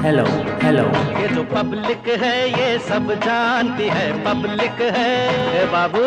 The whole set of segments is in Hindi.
Hello hello. ये जो पब्लिक है ये सब जानती है, पब्लिक है ए बाबू,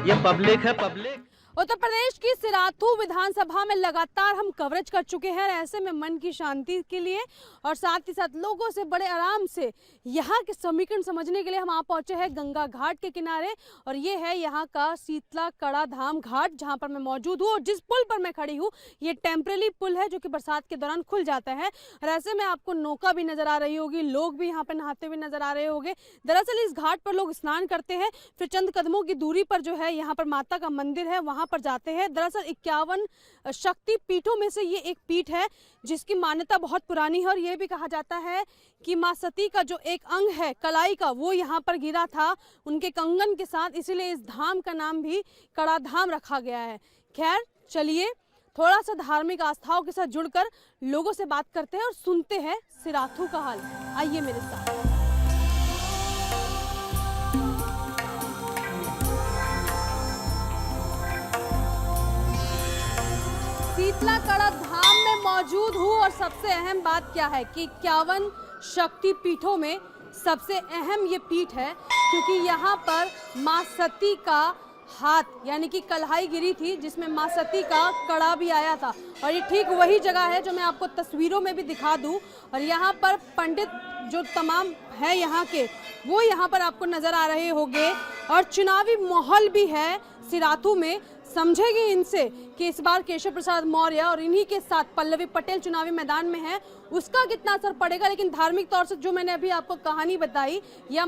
ये पब्लिक है पब्लिक। उत्तर प्रदेश की सिराथू विधानसभा में लगातार हम कवरेज कर चुके हैं। ऐसे में मन की शांति के लिए और साथ ही साथ लोगों से बड़े आराम से यहाँ के समीकरण समझने के लिए हम आ पहुंचे हैं गंगा घाट के किनारे। और ये है यहाँ का शीतला कड़ा धाम घाट जहाँ पर मैं मौजूद हूँ। और जिस पुल पर मैं खड़ी हूँ ये टेम्परेरी पुल है जो कि बरसात के दौरान खुल जाता है। और ऐसे में आपको नौका भी नजर आ रही होगी, लोग भी यहाँ पर नहाते हुए नजर आ रहे होंगे। दरअसल इस घाट पर लोग स्नान करते हैं, फिर चंद कदमों की दूरी पर जो है यहाँ पर माता का मंदिर है वहाँ पर जाते हैं। दरअसल 51 शक्ति पीठों में से ये एक पीठ है जिसकी मान्यता बहुत पुरानी है। और ये भी कहा जाता है कि मां सती का जो एक अंग है कलाई का वो यहाँ पर गिरा था उनके कंगन के साथ, इसीलिए इस धाम का नाम भी कड़ा धाम रखा गया है। खैर चलिए थोड़ा सा धार्मिक आस्थाओं के साथ जुड़कर लोगों से बात करते हैं और सुनते हैं सिराथू का हाल। आइए मेरे साथ। शीतला कड़ा धाम में मौजूद हूँ और सबसे अहम बात क्या है कि 51 शक्ति पीठों में सबसे अहम ये पीठ है क्योंकि यहाँ पर माँ सती का हाथ यानी कि कलहाई गिरी थी जिसमें माँ सती का कड़ा भी आया था। और ये ठीक वही जगह है जो मैं आपको तस्वीरों में भी दिखा दूं। और यहाँ पर पंडित जो तमाम है यहाँ के वो यहाँ पर आपको नजर आ रहे होंगे। और चुनावी माहौल भी है सिराथू में। समझेंगे इनसे कि इस बार केशव प्रसाद मौर्य और इन्हीं के साथ पल्लवी पटेल चुनावी मैदान में है, उसका कितना असर पड़ेगा। लेकिन धार्मिक तौर से जो मैंने अभी आपको कहानी बताई ये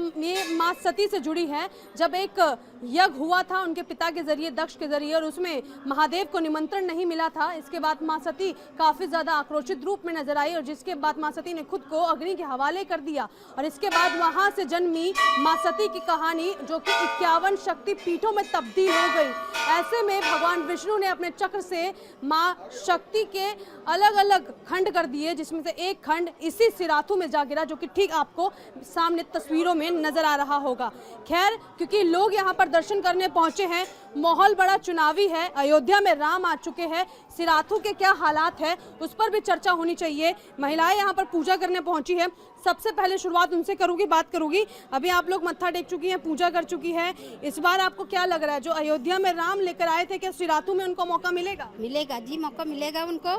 माँ सती से जुड़ी है। जब एक यज्ञ हुआ था उनके पिता के जरिए, दक्ष के जरिए, और उसमें महादेव को निमंत्रण नहीं मिला था। इसके बाद माँ सती काफी ज्यादा आक्रोशित रूप में नजर आई और जिसके बाद माँ सती ने खुद को अग्नि के हवाले कर दिया। और इसके बाद वहां से जन्मी माँ सती की कहानी जो कि 51 शक्ति पीठों में तब्दील हो गई। ऐसे में भगवान विष्णु ने अपने चक्र से माँ शक्ति के अलग अलग खंड कर दिए जिसमें से एक खंड इसी सिराथू में जा गिरा जो कि ठीक आपको सामने तस्वीरों में नजर आ रहा होगा। खैर क्योंकि लोग यहाँ पर दर्शन करने पहुंचे हैं, माहौल बड़ा चुनावी है, अयोध्या में राम आ चुके हैं, सिराथू के क्या हालात है उस पर भी चर्चा होनी चाहिए। महिलाएं यहाँ पर पूजा करने पहुंची है। सबसे पहले शुरुआत उनसे करूंगी, बात करूंगी। अभी आप लोग मत्था टेक चुकी हैं, पूजा कर चुकी है। इस बार आपको क्या लग रहा है जो अयोध्या में राम लेकर आए थे क्या सिराथू में उनको मौका मिलेगा? मिलेगा जी, मौका मिलेगा उनको।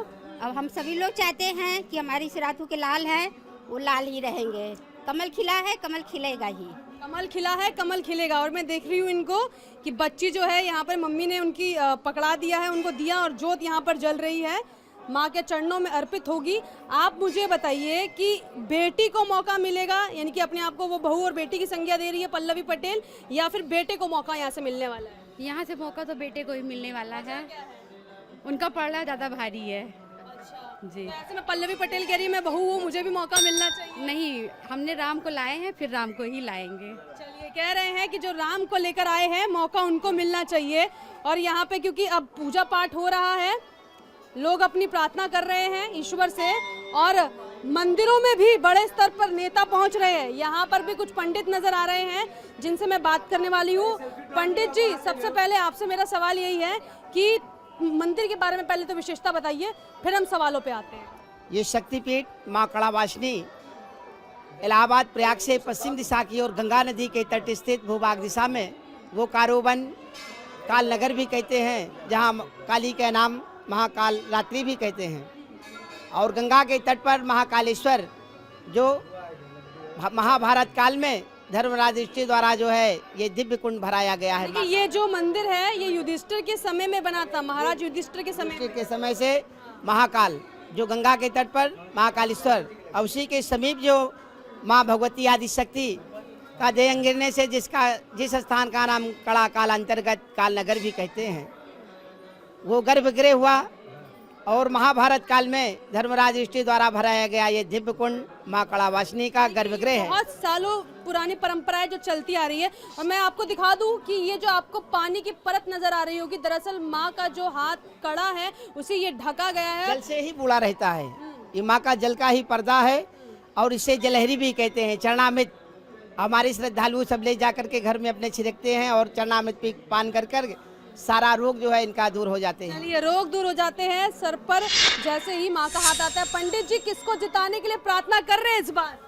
अब हम सभी लोग चाहते हैं कि हमारी सिराथू के लाल है वो लाल ही रहेंगे। कमल खिला है, कमल खिलेगा ही। कमल खिला है, कमल खिलेगा। और मैं देख रही हूँ इनको कि बच्ची जो है यहाँ पर मम्मी ने उनकी पकड़ा दिया है, उनको दिया और जोत यहाँ पर जल रही है, माँ के चरणों में अर्पित होगी। आप मुझे बताइए कि बेटी को मौका मिलेगा, यानी कि अपने आप को वो बहू और बेटी की संज्ञा दे रही है पल्लवी पटेल, या फिर बेटे को मौका यहाँ से मिलने वाला है? यहाँ से मौका तो बेटे को ही मिलने वाला है, उनका पड़ना ज़्यादा भारी है जी। ऐसे में पल्लवी पटेल कह रही है मैं बहू हूँ, मुझे भी मौका मिलना चाहिए। नहीं, हमने राम को लाए हैं, फिर राम को ही लाएंगे। चलिए, कह रहे हैं कि जो राम को लेकर आए हैं मौका उनको मिलना चाहिए। और यहाँ पे क्योंकि अब पूजा पाठ हो रहा है, लोग अपनी प्रार्थना कर रहे हैं ईश्वर से, और मंदिरों में भी बड़े स्तर पर नेता पहुंच रहे हैं। यहाँ पर भी कुछ पंडित नजर आ रहे हैं जिनसे मैं बात करने वाली हूँ। पंडित जी, सबसे पहले आपसे मेरा सवाल यही है कि मंदिर के बारे में पहले तो विशेषता बताइए, फिर हम सवालों पे आते हैं। ये शक्तिपीठ माँ कड़ा वासनी इलाहाबाद प्रयाग से पश्चिम दिशा की ओर गंगा नदी के तट स्थित भूभाग दिशा में वो कारोवन काल नगर भी कहते हैं, जहाँ काली का नाम महाकाल रात्रि भी कहते हैं। और गंगा के तट पर महाकालेश्वर जो महाभारत काल में धर्मराज युधिष्ठिर द्वारा जो है ये दिव्य कुंड भराया गया है। देखिए ये जो मंदिर है ये युधिष्ठिर के समय में बना था, महाराज युधिष्ठिर के समय से महाकाल जो गंगा के तट पर महाकालेश्वर, और उसी के समीप जो माँ भगवती आदि शक्ति का देह गिरने से जिस स्थान का नाम कड़ा काल अंतर्गत काल नगर भी कहते हैं, वो गर्भगृह हुआ। और महाभारत काल में धर्मराज युधिष्ठिर द्वारा भराया गया ये दिव्य कुंड माँ कड़ा वासनी का गर्भगृह है। बहुत सालों पुरानी परंपरा है जो चलती आ रही है। और मैं आपको दिखा दूं कि ये जो आपको पानी की परत नजर आ रही होगी, दरअसल माँ का जो हाथ कड़ा है उसे ये ढका गया है, जल से ही बूढ़ा रहता है। ये माँ का जल का ही पर्दा है और इसे जलहरी भी कहते हैं। चरणामृत हमारे श्रद्धालु सब ले जा करके घर में अपने छिड़कते हैं और चरणामृत पान कर सारा रोग जो है इनका दूर हो जाते हैं। चलिए, रोग दूर हो जाते हैं। सर पर जैसे ही माँ का हाथ आता है। पंडित जी किसको जिताने के लिए प्रार्थना कर रहे हैं इस बार?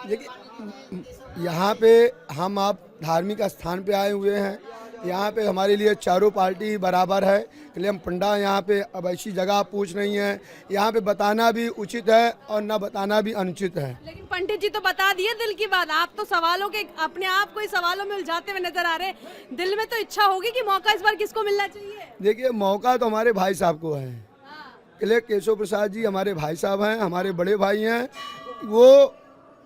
देखिए, यहाँ पे हम आप धार्मिक स्थान पे आए हुए हैं। यहाँ पे हमारे लिए चारों पार्टी बराबर है, इसलिए हम पंडा यहाँ पे अब ऐसी जगह पूछ नहीं है। यहाँ पे बताना भी उचित है और न बताना भी अनुचित है। लेकिन पंडित जी तो बता दिए दिल की बात। आप तो सवालों के अपने आप को ही सवालों में उलझाते हुए नजर आ रहे हैं। दिल में तो इच्छा होगी कि मौका इस बार किसको मिलना चाहिए? देखिए, मौका तो हमारे भाई साहब को है। इसलिए केशव प्रसाद जी हमारे भाई साहब हैं, हमारे बड़े भाई हैं। वो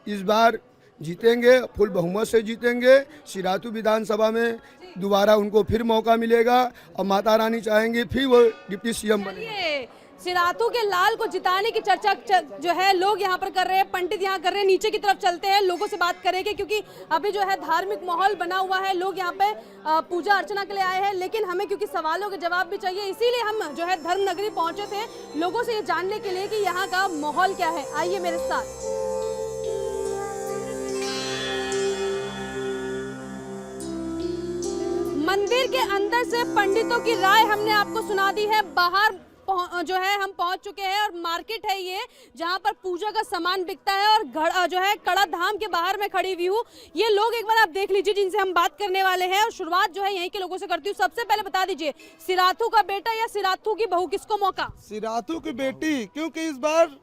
इस बार जीतेंगे, फुल बहुमत से जीतेंगे। सिराथू विधानसभा में दोबारा उनको फिर मौका मिलेगा और माता रानी चाहेंगी फिर वो डिप्टी सीएम बने। चलिए, सिराथू के लाल को जिताने की चर्चा जो है लोग यहाँ पर कर रहे हैं, पंडित यहाँ कर रहे हैं। नीचे की तरफ चलते हैं, लोगों से बात करेंगे क्योंकि अभी जो है धार्मिक माहौल बना हुआ है। लोग यहाँ पे पूजा अर्चना के लिए आए हैं, लेकिन हमें क्योंकि सवालों के जवाब भी चाहिए, इसीलिए हम जो है धर्म नगरी पहुंचे थे लोगों से ये जानने के लिए कि यहाँ का माहौल क्या है। आइए मेरे साथ। मंदिर के अंदर से पंडितों की राय हमने आपको सुना दी है। बाहर जो है हम पहुंच चुके हैं और मार्केट है ये, जहां पर पूजा का सामान बिकता है। और जो है कड़ा धाम के बाहर में खड़ी हुई हूँ। ये लोग एक बार आप देख लीजिए जिनसे हम बात करने वाले हैं। और शुरुआत जो है यहीं के लोगों से करती हूँ। सबसे पहले बता दीजिए, सिराथू का बेटा या सिराथू की बहू, किसको मौका? सिराथू की बेटी, क्योंकि इस बार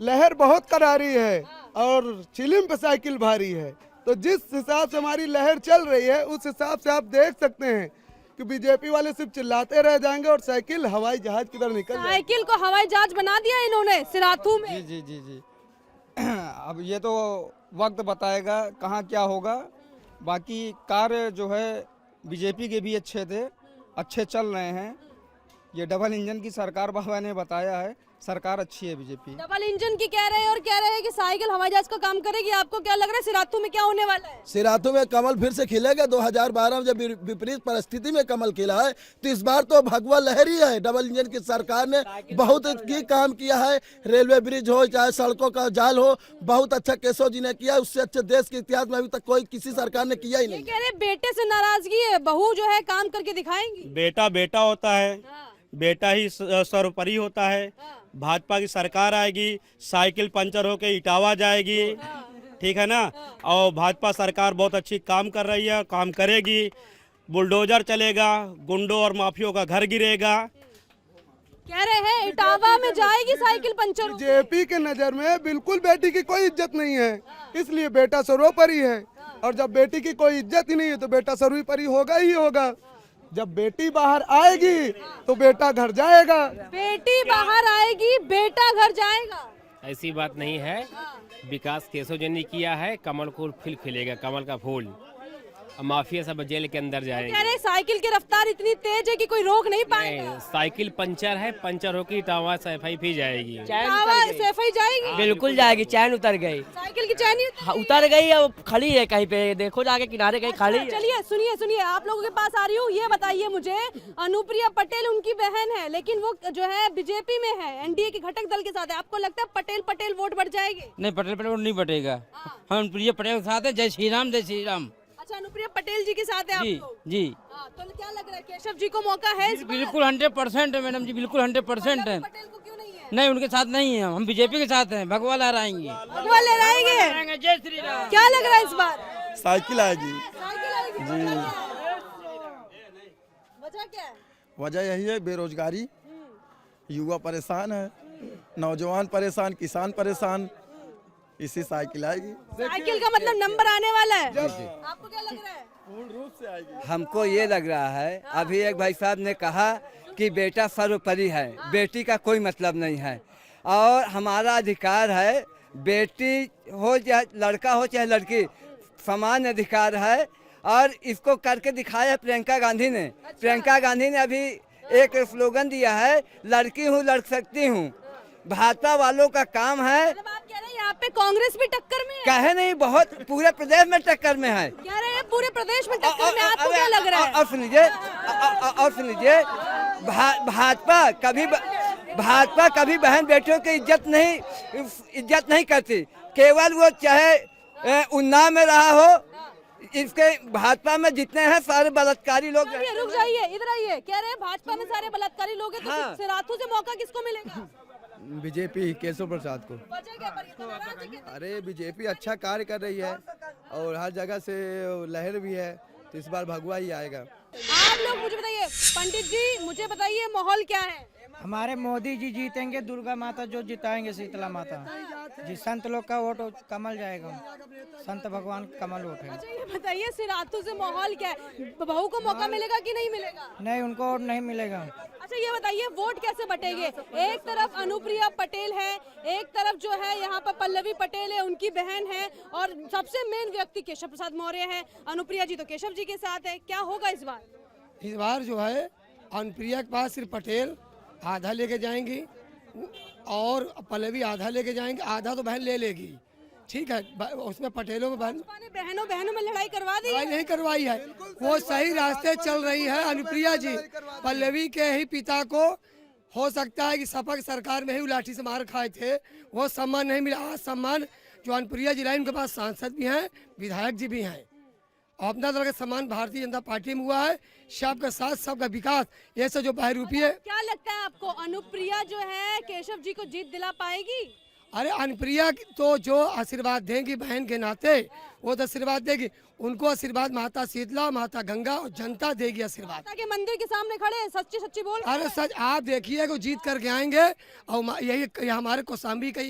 लहर बहुत करारी है और चिलिम पे साइकिल भारी है। तो जिस हिसाब से हमारी लहर चल रही है उस हिसाब से आप देख सकते हैं कि बीजेपी वाले सिर्फ चिल्लाते रह जाएंगे और साइकिल हवाई जहाज की तरह निकल जाएगी। साइकिल को हवाई जहाज बना दिया इन्होंने सिराथू में। जी जी जी जी अब ये तो वक्त बताएगा कहाँ क्या होगा। बाकी कार्य जो है बीजेपी के भी अच्छे थे, अच्छे चल रहे हैं। ये डबल इंजन की सरकार बाबा ने बताया है, सरकार अच्छी है बीजेपी। डबल इंजन की कह रहे हैं और कह रहे हैं कि साइकिल हवाई जहाज का काम करेगी। आपको क्या लग रहा है सिराथू में क्या होने वाला है? सिराथू में कमल फिर से खिलेगा। 2012 में जब विपरीत परिस्थिति में कमल खिला है, तो इस बार तो भगवा लहर ही है। डबल इंजन की सरकार ने बहुत ही काम किया है। रेलवे ब्रिज हो चाहे सड़कों का जाल हो, बहुत अच्छा केशव जी ने किया। उससे अच्छे देश के इतिहास में अभी तक कोई किसी सरकार ने किया ही नहीं। कह रहे बेटे से नाराजगी है, बहू जो है काम करके दिखाएंगी। बेटा बेटा होता है, बेटा ही सर्वोपरि होता है। भाजपा की सरकार आएगी, साइकिल पंचर होके इटावा जाएगी, ठीक है ना। और भाजपा सरकार बहुत अच्छी काम कर रही है, काम करेगी। बुलडोजर चलेगा, गुंडों और माफियों का घर गिरेगा। कह रहे हैं इटावा में जाएगी साइकिल पंचर। बीजेपी के नजर में बिल्कुल बेटी की कोई इज्जत नहीं है, इसलिए बेटा सर्वोपरि है। और जब बेटी की कोई इज्जत ही नहीं है तो बेटा सर्वोपरि होगा ही होगा। जब बेटी बाहर आएगी तो बेटा घर जाएगा। बेटी बाहर आएगी, बेटा घर जाएगा। ऐसी बात नहीं है। विकास केशव जी ने किया है, कमल को फूल खिलेगा, कमल का फूल। माफिया सब जेल के अंदर जाएंगे। कह रहे साइकिल की रफ्तार इतनी तेज है कि कोई रोक नहीं पाएगा। साइकिल पंचर है, पंचर होकर इटावा सफाई भी जाएगी। सफाई जाएगी, बिल्कुल जाएगी। चैन उतर गई, साइकिल की चैन ही उतर गई। अब खड़ी है कहीं पे, देखो जाके किनारे कहीं खड़ी है। चलिए सुनिए आप लोगों के पास आ रही हूँ। ये बताइए मुझे, अनुप्रिया पटेल उनकी बहन है, लेकिन वो जो है बीजेपी में है, एनडीए के घटक दल के साथ है। आपको लगता है पटेल वोट बढ़ जाएगी? नहीं, पटेल वोट नहीं बढ़ेगा। हम अनुप्रिया पटेल के साथ है। जय श्री राम, जय श्री राम। अच्छा, अनुप्रिया पटेल जी के साथ है जी आप लोग? जी। तो क्या लग रहा है, केशव जी को मौका है इस बार? बिल्कुल 100% है मैडम जी, बिल्कुल 100% है। पटेल को क्यों नहीं है? नहीं, उनके साथ नहीं है, हम बीजेपी के साथ हैं। भगवा लहराएंगे, भगवा लहराएंगे। जय श्री राम। क्या लग रहा है इस बार? साइकिल आएगी जी। वजह क्या है? वजह यही है, बेरोजगारी, युवा परेशान है, नौजवान परेशान, किसान परेशान, इसी साइकिल आएगी। साइकिल का मतलब नंबर आने वाला है। आपको क्या लग रहा है? पूर्ण रूप से आएगी। हमको ये लग रहा है, अभी एक भाई साहब ने कहा कि बेटा सर्वोपरि है, बेटी का कोई मतलब नहीं है और हमारा अधिकार है। बेटी हो चाहे लड़का हो चाहे लड़की, समान अधिकार है और इसको करके दिखाया है प्रियंका गांधी ने। प्रियंका गांधी ने अभी एक स्लोगन दिया है, लड़की हूँ लड़ सकती हूँ। भाजपा वालों का काम है। मतलब आप कह रहे हैं यहाँ पे कांग्रेस भी टक्कर में है? कहे नहीं, बहुत पूरे प्रदेश में टक्कर में है। कह रहे हैं पूरे प्रदेश में टक्कर में। आपको क्या लग रहा है? और सुनिए, भाजपा कभी बहन बेटियों की इज्जत नहीं करती। केवल वो चाहे उन्नाव में रहा हो इसके भाजपा में जितने हैं सारे बलात्कारी लोग ये रुक जाइए, इधर आइए। कह रहे हैं भाजपा में सारे बलात्कारी लोग हैं, तो हाँ। सिराथू से मौका किसको मिलेगा? बीजेपी केशव प्रसाद को। वजह क्या पर इतना नाराज है क्या? अरे बीजेपी अच्छा कार्य कर रही है और हर जगह से लहर भी है, तो इस बार भगवा ही आएगा। आप लोग मुझे बताइए, पंडित जी मुझे बताइए माहौल क्या है? हमारे मोदी जी जीतेंगे, दुर्गा माता जो जिताएंगे, शीतला माता जी। संत लोग का वोट कमल जाएगा, संत भगवान कमल वोट है। अच्छा ये बताइए सिराथू से माहौल क्या है? बहू को मौका मिलेगा कि नहीं मिलेगा? नहीं, उनको वोट नहीं मिलेगा। अच्छा ये बताइए वोट कैसे बटेंगे? एक तरफ अनुप्रिया पटेल है, एक तरफ जो है यहाँ पर पल्लवी पटेल है, उनकी बहन है, और सबसे मेन व्यक्ति केशव प्रसाद मौर्य है। अनुप्रिया जी तो केशव जी के साथ है, क्या होगा इस बार? इस बार जो है अनुप्रिया के पास सिर्फ पटेल आधा लेके जाएंगी और पल्लवी आधा लेके जाएंगे, आधा तो बहन ले लेगी, ठीक है। उसमें पटेलों में बहनों बहनों में लड़ाई करवा दी? लड़ाई नहीं करवाई है, वो सही रास्ते चल रही है अनुप्रिया जी। पल्लवी के ही पिता को हो सकता है कि सपा की सरकार में ही लाठी से मार खाए थे, वो सम्मान नहीं मिला। आज सम्मान जो अनुप्रिया जी लाई, उनके पास सांसद भी हैं, विधायक जी भी हैं, और अपना तरह का सम्मान भारतीय जनता पार्टी में हुआ है। सबका साथ, सबका विकास, ये सब जो बहरूपी है। क्या लगता है आपको अनुप्रिया जो है केशव जी को जीत दिला पाएगी? अरे अनुप्रिया तो जो आशीर्वाद देंगी बहन के नाते, वो तो आशीर्वाद देगी। उनको आशीर्वाद माता शीतला, माता गंगा और जनता देगी आशीर्वाद। माता के मंदिर के सामने खड़े हैं, सच्ची सच्ची बोल। अरे सच, आप देखिए को जीत करके आएंगे। और यही हमारे कौशाम्बी का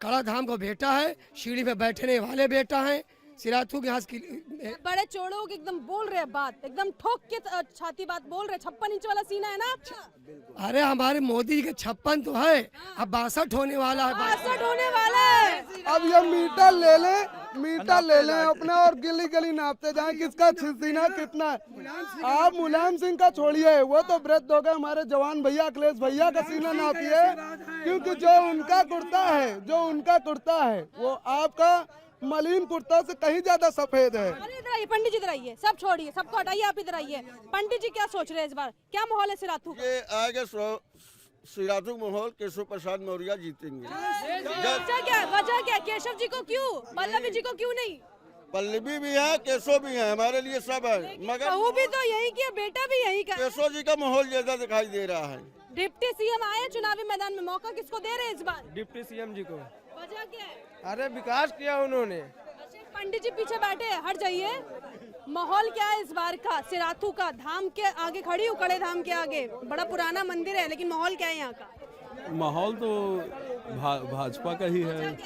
कड़ा धाम को बेटा है, सीढ़ी में बैठने वाले बेटा है, सिराथू के यहाँ की बड़े चोड़ों के एकदम बोल रहे हैं बात, एकदम ठोक के छाती बात बोल रहे। 56 इंच वाला सीना है ना आपका? अरे हमारे मोदी के 56 तो है, अब 62 होने वाला है। 62 होने वाला है। अब ये मीटर ले लें अपना और गली गली नापते जाएं किसका सीना कितना है। आप मुलायम सिंह का छोड़िए, वो तो वृद्ध हो गए। हमारे जवान भैया अखिलेश भैया का सीना नापिए, क्योंकि जो उनका कुर्ता है वो आपका मलिन कुर्ता से कहीं ज्यादा सफेद है। अरे इधर आइए पंडित जी, इधर आइए, सब छोड़िए, सबको हटाइए, आप इधर आइए। पंडित जी क्या सोच रहे हैं इस बार, क्या माहौल है सिराथू का? ये आगे सिराथू माहौल केशव प्रसाद मौर्य जीतेंगे। वजह क्या? केशव जी को क्यों, पल्लवी जी को क्यों नहीं? पल्लवी भी है, केशव भी है, हमारे लिए सब है, मगर बहू भी तो यही की, बेटा भी यही का। केशव जी का माहौल ज्यादा दिखाई दे रहा है। डिप्टी सीएम आए चुनावी मैदान में, मौका किसको दे रहे हैं इस बार? डिप्टी सीएम जी को। वजह क्या है? अरे विकास किया उन्होंने। पंडित जी पीछे बैठे, हट जाइए। माहौल क्या है इस बार का सिराथू का? धाम के आगे खड़ी हूँ, कड़े धाम के आगे, बड़ा पुराना मंदिर है, लेकिन माहौल क्या है यहाँ का? माहौल तो भाजपा का ही है।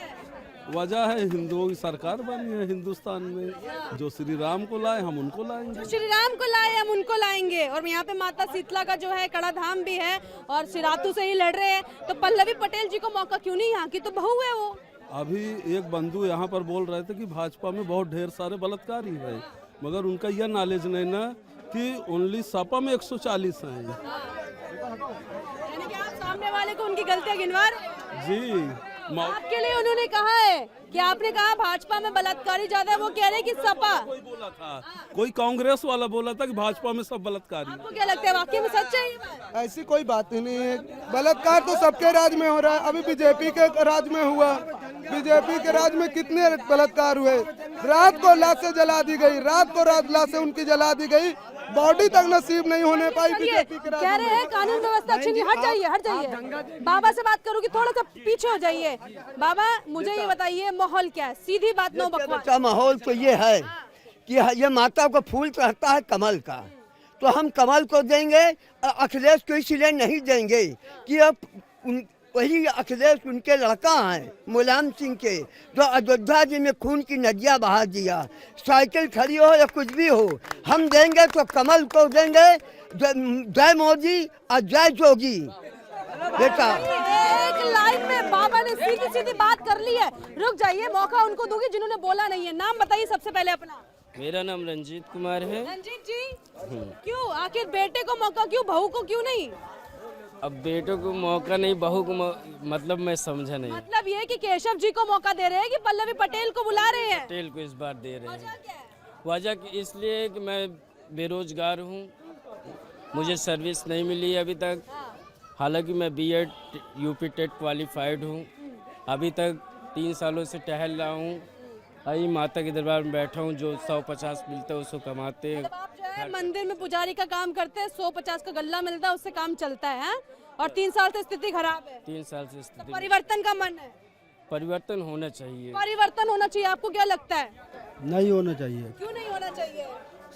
वजह है हिंदुओं की सरकार बनी है हिंदुस्तान में, जो श्री राम को लाए हम उनको लाएंगे। जो श्री राम को लाए हम उनको लाएंगे। और यहाँ पे माता शीतला का जो है कड़ा धाम भी है, और सिराथू से ही लड़ रहे हैं, तो पल्लवी पटेल जी को मौका क्यों नहीं? यहाँ की तो बहू है वो। अभी एक बंधु यहाँ पर बोल रहे थे कि भाजपा में बहुत ढेर सारे बलात्कारी हैं, मगर उनका यह नॉलेज नहीं ना कि ओनली सपा में 140 हैं। यानी कि आप सामने वाले को उनकी गलतियाँ गिनवा रहे हैं? जी, आपके लिए उन्होंने कहा है कि आपने कहा भाजपा में बलात्कारी ज्यादा है, वो कह रहे हैं कि सपा। कोई बोला था, कोई कांग्रेस वाला बोला था कि भाजपा में सब बलात्कारी। आपको क्या लगता है वाकई में सच है ये बात? ऐसी कोई बात ही नहीं है। बलात्कार तो सबके राज में हो रहा है। अभी बीजेपी के राज में हुआ, बीजेपी के राज में कितने बलात्कार हुए। रात को लाशें जला दी गई, रात को लाशें उनकी जला दी गई, बॉडी तक नसीब नहीं होने पाई बीजेपी के राज में। कह रहे हैं कानून व्यवस्था अच्छी नहीं। हट जाइए, हट जाइए। बाबा से बात करूंगी, थोड़ा सा पीछे हो जाइए। बाबा मुझे ये बताइए माहौल क्या है? सीधी बात, नो बकवास। माहौल तो ये है कि ये माता को फूल चढ़ता है कमल का, तो हम कमल को देंगे, अखिलेश को इसलिए नहीं देंगे कि अब वही अखिलेश उनके लड़का हैं मुलायम सिंह के, जो अयोध्या जी में खून की नदियाँ बहा दिया। साइकिल खड़ी हो या कुछ भी हो, हम देंगे तो कमल को देंगे। जय मोदी और जय जोगी। बेटा एक लाइन में बाबा ने सीधी सीधी बात कर ली है। रुक जाइए, मौका उनको दूंगी जिन्होंने बोला नहीं है। नाम बताइए सबसे पहले अपना। मेरा नाम रंजीत कुमार है। रंजीत जी, क्यों आखिर बेटे को मौका क्यों, बहू को क्यों नहीं? अब बेटों को मौका नहीं, बहू को मतलब मैं समझा नहीं। मतलब ये कि केशव जी को मौका दे रहे हैं कि पल्लवी पटेल को बुला रहे हैं? पटेल को इस बार दे रहे हैं। वजह इसलिए कि मैं बेरोजगार हूँ, मुझे सर्विस नहीं मिली अभी तक। हालांकि मैं बीएड यूपी टेट क्वालिफाइड हूँ, अभी तक 3 सालों से टहल रहा हूँ, आई माता के दरबार में बैठा हूँ, जो 150 मिलता है उसको कमाते हैं। आप जो है मंदिर में पुजारी का काम करते हैं, 150 का गल्ला मिलता है, उससे काम चलता है, और 3 साल से स्थिति खराब है। 3 साल से तो स्थिति परिवर्तन का मन है, परिवर्तन होना चाहिए। परिवर्तन होना चाहिए, आपको क्या लगता है? नहीं होना चाहिए, क्यों नहीं होना चाहिए?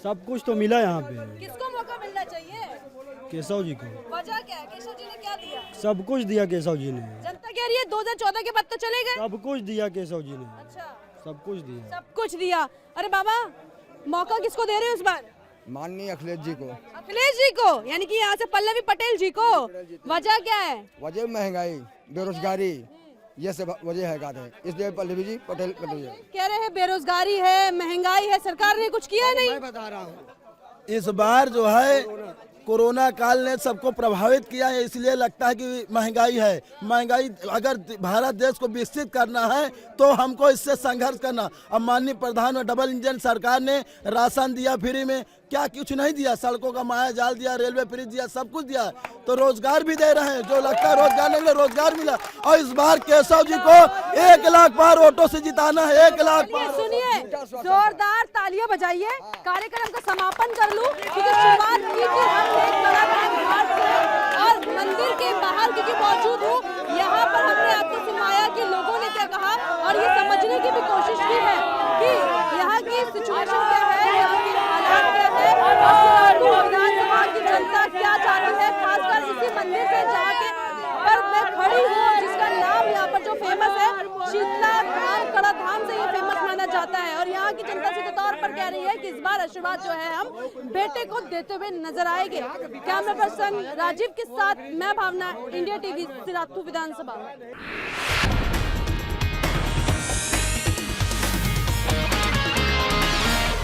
सब कुछ तो मिला यहाँ पे। किसको मौका मिलना चाहिए? केशव जी को। वजह क्या है? केशव जी ने क्या दिया? सब कुछ दिया केशव जी ने। जनता कह रही है 2014 के बाद तो चले गए। सब कुछ दिया केशव जी ने। अच्छा, सब कुछ दिया। सब कुछ दिया। अरे बाबा, मौका किसको दे रहे हो इस बार? माननीय अखिलेश जी को। अखिलेश जी को, यानी कि यहाँ से पल्लवी पटेल जी को। वजह क्या है? वजह महंगाई, बेरोजगारी, ये सब वजह है गाते हैं, इसलिए पल्लवी जी पटेल कह रहे हैं बेरोजगारी है, महंगाई है, सरकार ने कुछ किया नहीं। मैं बता रहा हूँ इस बार जो है कोरोना काल ने सबको प्रभावित किया है, इसलिए लगता है कि महंगाई है। महंगाई, अगर भारत देश को विकसित करना है तो हमको इससे संघर्ष करना। अब माननीय प्रधान और डबल इंजन सरकार ने राशन दिया फ्री में, क्या कुछ नहीं दिया? सड़कों का माया जाल दिया, रेलवे फ्री दिया, सब कुछ दिया। तो रोजगार भी दे रहे हैं, जो लगता है रोजगार नहीं मिला, रोजगार मिला। और इस बार केशव जी को 1 लाख पार वोटों से जिताना है, 1 लाख पार। सुनिए, जोरदार तालियां बजाइए, कार्यक्रम का समापन कर लूं, क्योंकि शुरुआत की थी हमने कलाकार घाट से, और मंदिर के बाहर क्योंकि मौजूद हूँ, यहाँ पर हमने आपको सुनाया कि लोगों ने क्या कहा, और ये समझने की भी कोशिश की है कि यहाँ की सिचुएशन क्या है, यहाँ की हालात क्या है, और विधानसभा की जनता क्या चाहती है, खासकर इसी मंदिर से जहाँ के पर मैं खड़ी हूँ, जिसका नाम यहाँ पर जो फेमस है शीतला धाम, कड़ा धाम से ये फेमस माना जाता है। और यहाँ की जनता सीधे तौर पर कह रही है कि इस बार आशीर्वाद जो है हम बेटे को देते हुए नजर आएंगे। कैमरा पर्सन राजीव के साथ मैं भावना, इंडिया टीवी, सिराथू विधानसभा।